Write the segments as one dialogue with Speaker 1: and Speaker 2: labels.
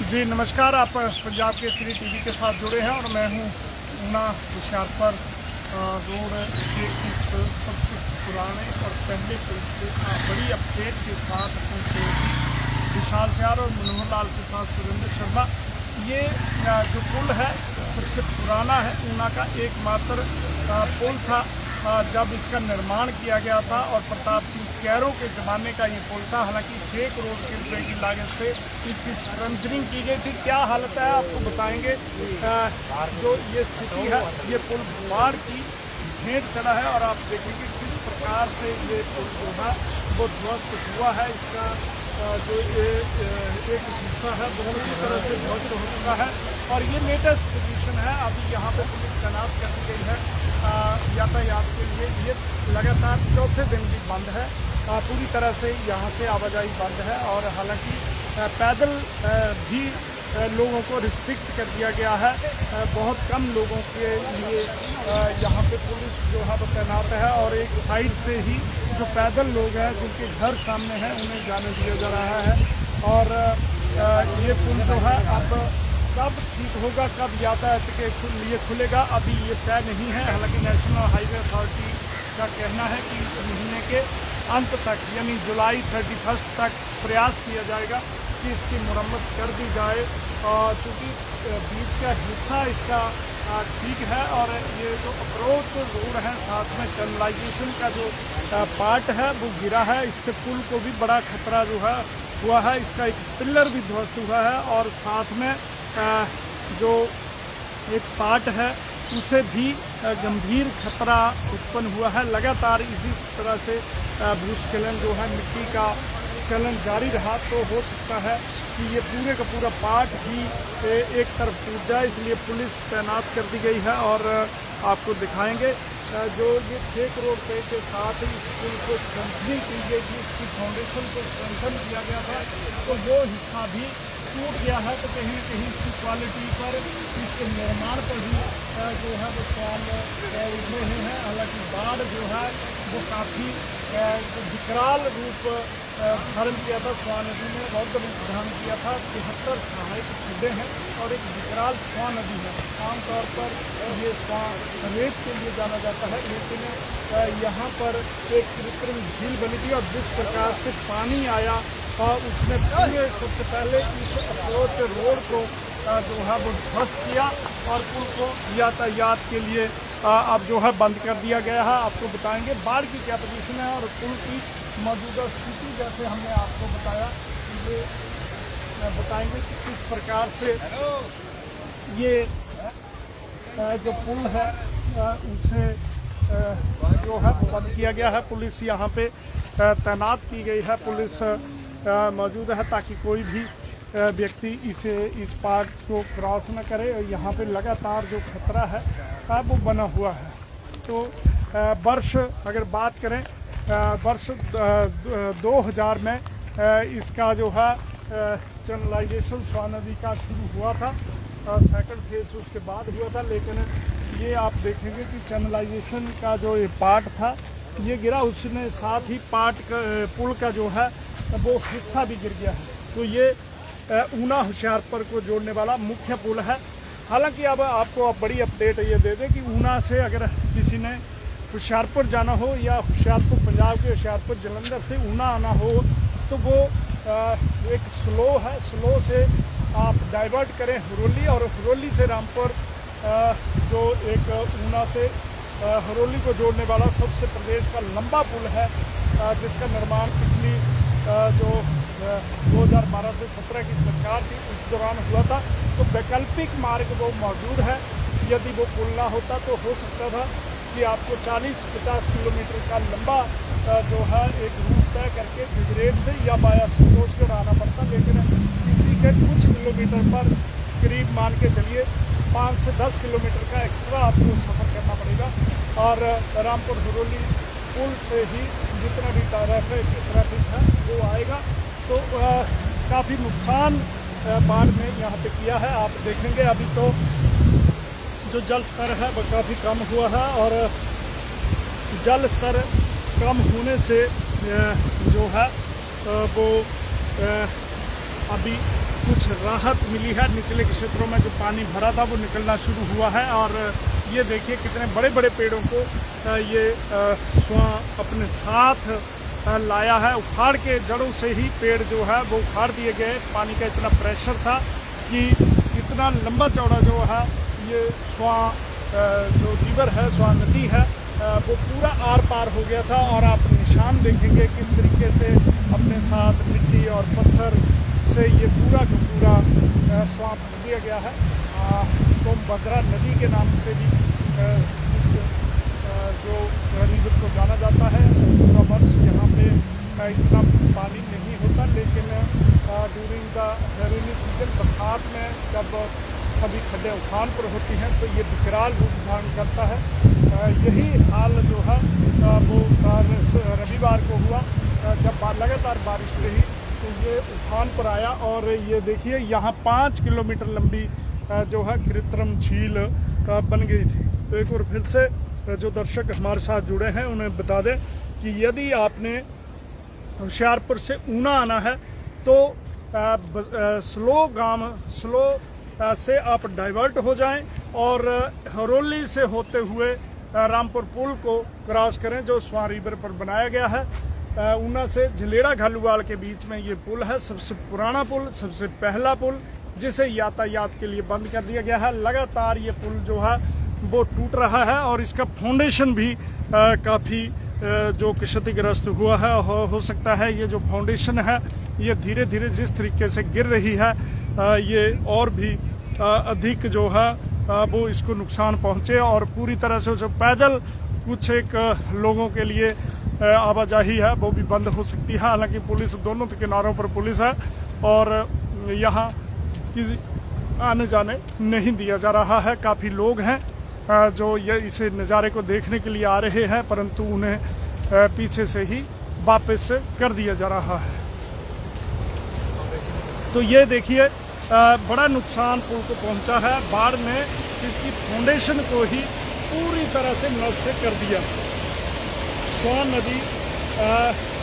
Speaker 1: जी नमस्कार। आप पंजाब केसरी टीवी के साथ जुड़े हैं और मैं हूं ऊना होशियारपुर रोड के इस सबसे पुराने और पहले पुल से बड़ी अपडेट के साथ अपने सहयोगी विशाल चार और मनोहर लाल के साथ सुरेंद्र शर्मा। ये जो पुल है सबसे पुराना है ऊना का एकमात्र पुल था जब इसका निर्माण किया गया था और प्रताप सिंह कैरों के ज़माने का ये पुल था। हालांकि 6 करोड़ के रुपए की लागत से इसकी स्ट्रेंथनिंग की गई थी। क्या हालत है आपको बताएंगे। जो ये स्थिति है ये पुल बाढ़ की भेंट चढ़ा है और आप देखेंगे किस प्रकार से ये पुल जो है वो ध्वस्त हुआ है। इसका जो एक हिस्सा है बहुत ही तरह से ध्वस्त हो चुका है और ये लेटेस्ट पोजीशन है। अभी यहाँ पे पुलिस तैनात कर दी गई है यातायात के लिए। ये लगातार चौथे दिन भी बंद है, पूरी तरह से यहाँ से आवाजाही बंद है और हालांकि पैदल भी लोगों को रिस्ट्रिक्ट कर दिया गया है। बहुत कम लोगों के लिए यहाँ पे पुलिस जो है वो तैनात है और एक साइड से ही जो पैदल लोग हैं जिनके घर सामने हैं उन्हें जाने दिया जा रहा है। और ये पुल जो है अब कब ठीक होगा, कब यातायात के लिए खुलेगा, अभी ये तय नहीं है। हालांकि नेशनल हाईवे अथॉरिटी का कहना है कि इस महीने के अंत तक यानी जुलाई 31 तक प्रयास किया जाएगा कि इसकी मुरम्मत कर दी जाए। क्योंकि बीच का हिस्सा इसका ठीक है और ये जो अप्रोच रोड है साथ में चैनलाइजेशन का जो पार्ट है वो गिरा है। इससे पुल को भी बड़ा खतरा जो है हुआ है। इसका एक पिलर भी ध्वस्त हुआ है और साथ में जो एक पार्ट है उसे भी गंभीर खतरा उत्पन्न हुआ है। लगातार इसी तरह से भूस्खलन जो है मिट्टी का स्खलन जारी रहा तो हो सकता है कि ये पूरे का पूरा पार्ट ही एक तरफ टूट जाए, इसलिए पुलिस तैनात कर दी गई है। और आपको दिखाएंगे जो ये 6 करोड़ रुपये के साथ इस पुल को स्ट्रेंथनिंग की गई थी, इसकी फाउंडेशन को स्ट्रेंथन किया गया था तो वो हिस्सा भी टूट गया है। तो कहीं न कहीं इसकी क्वालिटी पर, इसके निर्माण पर भी जो है वो सवाल उठे हुए हैं। हालांकि बाढ़ जो है वो काफ़ी विकराल रूप धारण किया था। स्वा नदी में बहुत रूप धारण किया था। 73 सहायक खड्डे हैं और एक विकराल स्वा नदी है। आमतौर पर ये स्वा रेत के लिए जाना जाता है, लेकिन यहाँ पर एक कृत्रिम झील बनी थी और जिस प्रकार से पानी आया और उसने पूरे सबसे पहले इस अप्रोच रोड को जो है वो ध्वस्त किया और पुल को यातायात के लिए अब जो है बंद कर दिया गया है। आपको बताएंगे बाढ़ की क्या पोजीशन है और पुल की मौजूदा स्थिति जैसे हमने आपको बताया ये बताएंगे कि किस प्रकार से ये जो पुल है उसे जो है वो बंद किया गया है। पुलिस यहाँ पे तैनात की गई है, पुलिस मौजूद है ताकि कोई भी व्यक्ति इस पार्ट को क्रॉस न करे। और यहाँ पे लगातार जो खतरा है वो बना हुआ है। तो वर्ष अगर बात करें वर्ष 2000 में इसका जो है चैनलाइजेशन स्वा नदी का शुरू हुआ था, सेकंड फेज उसके बाद हुआ था। लेकिन ये आप देखेंगे कि चैनलाइजेशन का जो ये पार्ट था ये गिरा, उसने साथ ही पुल का जो है वो हिस्सा भी गिर गया है। तो ये ऊना होशियारपुर को जोड़ने वाला मुख्य पुल है। हालांकि अब आपको बड़ी अपडेट ये दे दें कि ऊना से अगर किसी ने होशियारपुर जाना हो या होशियारपुर पंजाब के होशियारपुर जलंधर से ऊना आना हो तो वो एक स्लो है, स्लो से आप डाइवर्ट करें हरोली और हरोली से रामपुर जो एक ऊना से हरोली को जोड़ने वाला सबसे प्रदेश का लंबा पुल है जिसका निर्माण पिछली जो 2012 से 17 की सरकार थी उस दौरान हुआ था। तो वैकल्पिक मार्ग वो मौजूद है। यदि वो पुल ना होता तो हो सकता था कि आपको 40-50 किलोमीटर का लंबा जो है एक रूट तय करके बिजरेट से या बाया संतोषगढ़ आना पड़ता, लेकिन इसी के कुछ किलोमीटर पर करीब मान के चलिए 5 से 10 किलोमीटर का एक्स्ट्रा आपको सफ़र करना पड़ेगा। और रामपुर हरोली पुल से ही जितना भी ट्रैफिक है वो आएगा। तो काफ़ी नुकसान बाढ़ में यहाँ पे किया है। आप देखेंगे अभी तो जो जल स्तर है वो काफ़ी कम हुआ है और जल स्तर कम होने से जो है वो अभी कुछ राहत मिली है। निचले क्षेत्रों में जो पानी भरा था वो निकलना शुरू हुआ है। और ये देखिए कितने बड़े बड़े पेड़ों को ये स्वां अपने साथ लाया है। उखाड़ के जड़ों से ही पेड़ जो है वो उखाड़ दिए गए। पानी का इतना प्रेशर था कि इतना लंबा चौड़ा जो है ये स्वां जो रिवर है, स्वां नदी है, वो पूरा आर पार हो गया था। और आप निशान देखेंगे किस तरीके से अपने साथ मिट्टी और पत्थर से ये पूरा का पूरा स्वां भर दिया गया है। सोमभद्रा नदी के नाम से भी इस जो रिवर को जाना जाता है। पूरा वर्ष यहाँ पे इतना पानी नहीं होता, लेकिन ड्यूरिंग द रेनी सीजन, बरसात में जब सभी खड्डे उफान पर होती हैं तो ये विकराल रूप धारण करता है। यही हाल जो है वो रविवार को हुआ, जब लगातार बारिश रही तो ये उफान पर आया। और ये देखिए यहाँ 5 किलोमीटर लंबी जो है कृत्रिम झील बन गई थी। तो एक और फिर से जो दर्शक हमारे साथ जुड़े हैं उन्हें बता दें कि यदि आपने होशियारपुर से ऊना आना है तो स्लो से आप डाइवर्ट हो जाएं और हरोली से होते हुए रामपुर पुल को क्रॉस करें जो स्वां रिवर पर बनाया गया है। ऊना से झलेड़ा घालूवाल के बीच में ये पुल है, सबसे पुराना पुल, सबसे पहला पुल, जिसे यातायात के लिए बंद कर दिया गया है। लगातार ये पुल जो है वो टूट रहा है और इसका फाउंडेशन भी काफ़ी जो क्षतिग्रस्त हुआ है। हो सकता है ये जो फाउंडेशन है ये धीरे धीरे जिस तरीके से गिर रही है ये और भी अधिक जो है वो इसको नुकसान पहुंचे और पूरी तरह से जो पैदल कुछ एक लोगों के लिए आवाजाही है वो भी बंद हो सकती है। हालांकि पुलिस दोनों किनारों पर पुलिस है और यहाँ किसी आने जाने नहीं दिया जा रहा है। काफ़ी लोग हैं जो ये इस नज़ारे को देखने के लिए आ रहे हैं, परंतु उन्हें पीछे से ही वापस कर दिया जा रहा है। तो ये देखिए बड़ा नुकसान पुल को पहुंचा है। बाढ़ ने इसकी फाउंडेशन को ही पूरी तरह से नष्ट कर दिया। स्वां नदी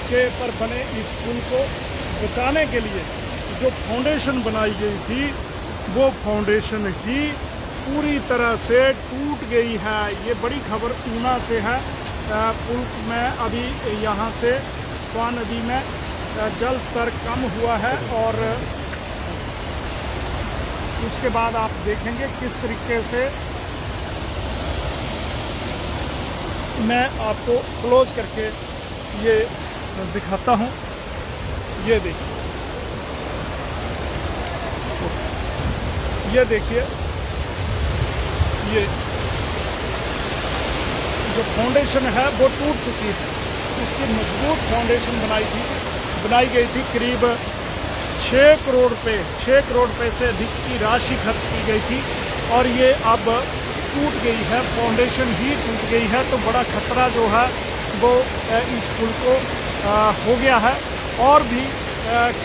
Speaker 1: के पर बने इस पुल को बचाने के लिए जो फाउंडेशन बनाई गई थी वो फाउंडेशन ही पूरी तरह से टूट गई है। ये बड़ी खबर ऊना से है। पुल में अभी यहाँ से स्वां नदी में जल स्तर कम हुआ है और उसके बाद आप देखेंगे किस तरीके से मैं आपको क्लोज करके ये दिखाता हूँ। ये देखिए ये जो फाउंडेशन है वो टूट चुकी है। इसकी मजबूत फाउंडेशन बनाई गई थी। करीब 6 करोड़ रुपए से अधिक की राशि खर्च की गई थी और ये अब टूट गई है, फाउंडेशन ही टूट गई है। तो बड़ा खतरा जो है वो इस पुल को हो गया है और भी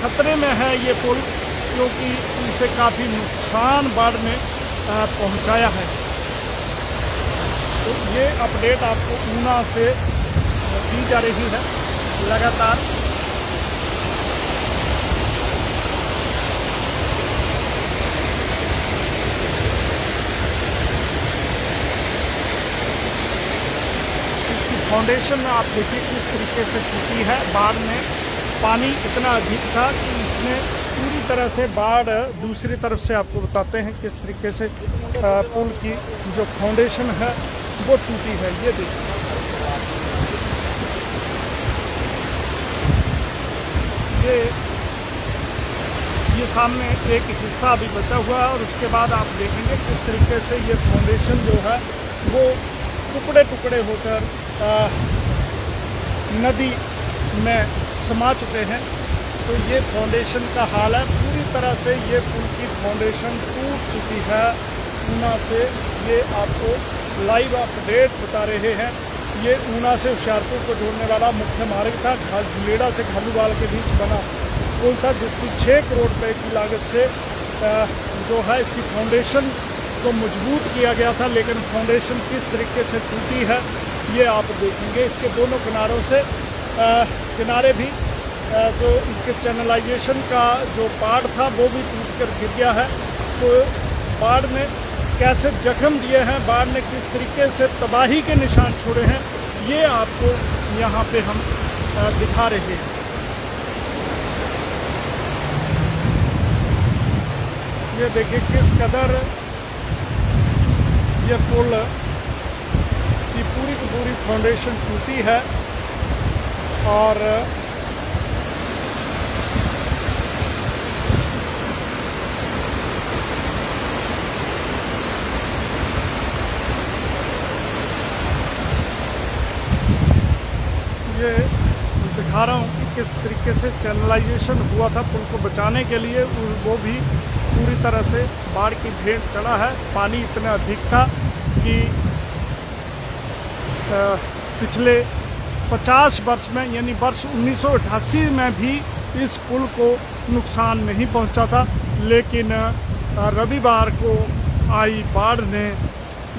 Speaker 1: खतरे में है ये पुल, क्योंकि इसे काफ़ी नुकसान बाढ़ ने पहुंचाया है। तो ये अपडेट आपको ऊना से दी जा रही है लगातार। इसकी फाउंडेशन आप देखिए किस तरीके से टूटी है। बाढ़ में पानी इतना अधिक था कि इसने पूरी तरह से बाढ़ दूसरी तरफ से आपको बताते हैं किस तरीके से पुल की जो फाउंडेशन है वो टूटी है। ये देखिए ये सामने एक हिस्सा अभी बचा हुआ है और उसके बाद आप देखेंगे किस तरीके से ये फाउंडेशन जो है वो टुकड़े टुकड़े होकर नदी में समा चुके हैं। तो ये फाउंडेशन का हाल है। पूरी तरह से ये पुल की फाउंडेशन टूट चुकी है। ऊना से ये आपको लाइव अपडेट बता रहे हैं। ये ऊना से होशियारपुर को जोड़ने वाला मुख्य मार्ग था। झलेड़ा से घालूवाल के बीच बना पुल था जिसकी 6 करोड़ रुपए की लागत से जो है इसकी फाउंडेशन को मजबूत किया गया था, लेकिन फाउंडेशन किस तरीके से टूटी है ये आप देखेंगे। इसके दोनों किनारों से किनारे भी जो इसके चैनलाइजेशन का जो पार्ट था वो भी टूट कर गिर गया है। तो बाढ़ ने कैसे जख्म दिए हैं, बाढ़ ने किस तरीके से तबाही के निशान छोड़े हैं, ये आपको यहाँ पे हम दिखा रहे हैं। ये देखिए किस कदर ये पुल की पूरी फाउंडेशन टूटी है और ये दिखा रहा हूँ कि किस तरीके से चैनलाइजेशन हुआ था पुल को बचाने के लिए। वो भी पूरी तरह से बाढ़ की भेंट चढ़ा है। पानी इतना अधिक था कि पिछले 50 वर्ष में यानी वर्ष 1988 में भी इस पुल को नुकसान नहीं पहुंचा था, लेकिन रविवार को आई बाढ़ ने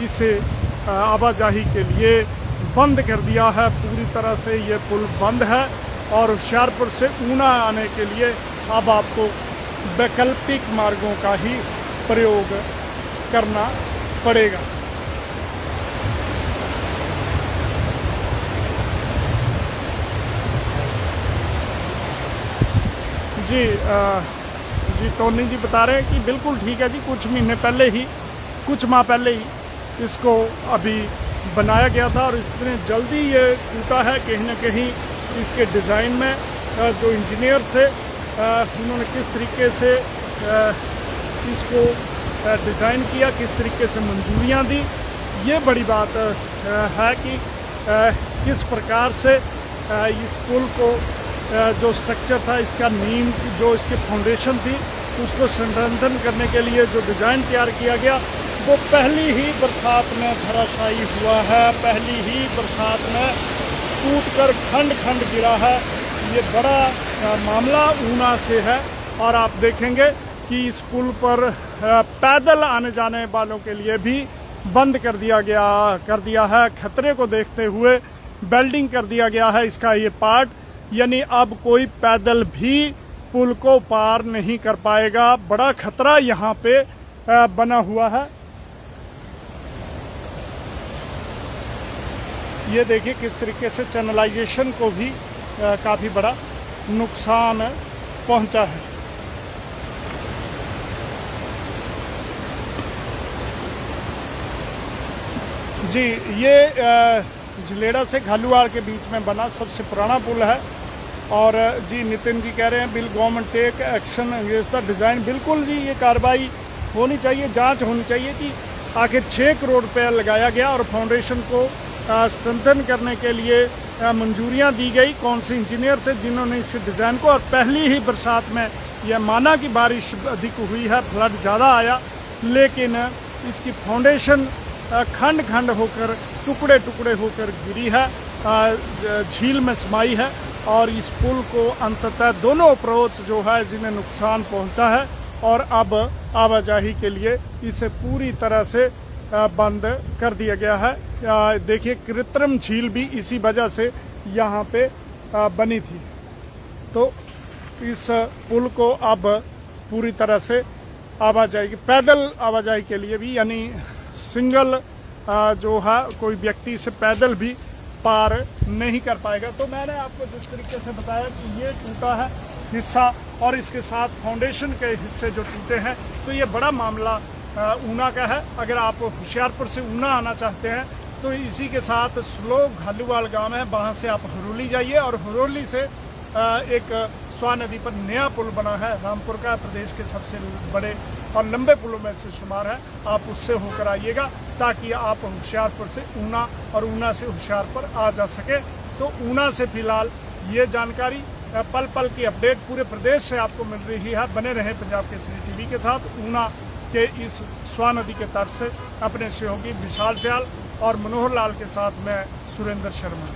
Speaker 1: इसे आवाजाही के लिए बंद कर दिया है। पूरी तरह से ये पुल बंद है और होशियारपुर से ऊना आने के लिए अब आपको वैकल्पिक मार्गों का ही प्रयोग करना पड़ेगा। जी टोनी जी बता रहे हैं कि बिल्कुल ठीक है जी, कुछ माह पहले ही इसको अभी बनाया गया था और इतने जल्दी ये टूटा है। कहीं ना कहीं इसके डिज़ाइन में जो इंजीनियर थे उन्होंने किस तरीके से इसको डिज़ाइन किया, किस तरीके से मंजूरियां दी, ये बड़ी बात है कि किस प्रकार से इस पुल को जो स्ट्रक्चर था, इसका नींव जो इसकी फाउंडेशन थी, उसको संवर्धन करने के लिए जो डिज़ाइन तैयार किया गया वो पहली ही बरसात में धराशायी हुआ है। पहली ही बरसात में टूटकर खंड खंड गिरा है। ये बड़ा मामला ऊना से है और आप देखेंगे कि इस पुल पर पैदल आने जाने वालों के लिए भी बंद कर दिया है। खतरे को देखते हुए बेल्डिंग कर दिया गया है इसका ये पार्ट, यानी अब कोई पैदल भी पुल को पार नहीं कर पाएगा। बड़ा खतरा यहाँ पे बना हुआ है। ये देखिए किस तरीके से चैनलाइजेशन को भी काफ़ी बड़ा नुकसान पहुंचा है। जी ये झलेड़ा से घालूवाड़ के बीच में बना सबसे पुराना पुल है और जी नितिन जी कह रहे हैं bill government take action against the design. बिल्कुल जी, ये कार्रवाई होनी चाहिए, जांच होनी चाहिए कि आखिर 6 करोड़ रुपया लगाया गया और फाउंडेशन को स्ट्रेंथन करने के लिए मंजूरियां दी गई। कौन से इंजीनियर थे जिन्होंने इस डिज़ाइन को, और पहली ही बरसात में यह माना कि बारिश अधिक हुई है, फ्लड ज़्यादा आया, लेकिन इसकी फाउंडेशन खंड खंड होकर टुकड़े टुकड़े होकर गिरी है, झील में समाई है और इस पुल को अंततः दोनों अप्रोच जो है जिन्हें नुकसान पहुंचा है और अब आवाजाही के लिए इसे पूरी तरह से बंद कर दिया गया है। देखिए कृत्रिम झील भी इसी वजह से यहाँ पे बनी थी। तो इस पुल को अब पूरी तरह से आवाजाही, पैदल आवाजाही के लिए भी, यानी सिंगल जो है कोई व्यक्ति इसे पैदल भी पार नहीं कर पाएगा। तो मैंने आपको जिस तरीके से बताया कि ये टूटा है हिस्सा और इसके साथ फाउंडेशन के हिस्से जो टूटे हैं, तो ये बड़ा मामला ऊना का है। अगर आप होशियारपुर से ऊना आना चाहते हैं तो इसी के साथ स्लो घालूवाड़ गांव है, वहाँ से आप हरोली जाइए और हरोली से एक स्वा नदी पर नया पुल बना है, रामपुर का, प्रदेश के सबसे बड़े और लंबे पुलों में से शुमार है। आप उससे होकर आइएगा ताकि आप होशियारपुर से ऊना और ऊना से होशियारपुर आ जा सके। तो ऊना से फिलहाल ये जानकारी, पल पल की अपडेट पूरे प्रदेश से आपको मिल रही है। बने रहे पंजाब केसरी टीवी के साथ। ऊना के इस स्वा नदी के तट से अपने सहयोगी विशाल दयाल और मनोहर लाल के साथ मैं सुरेंद्र शर्मा।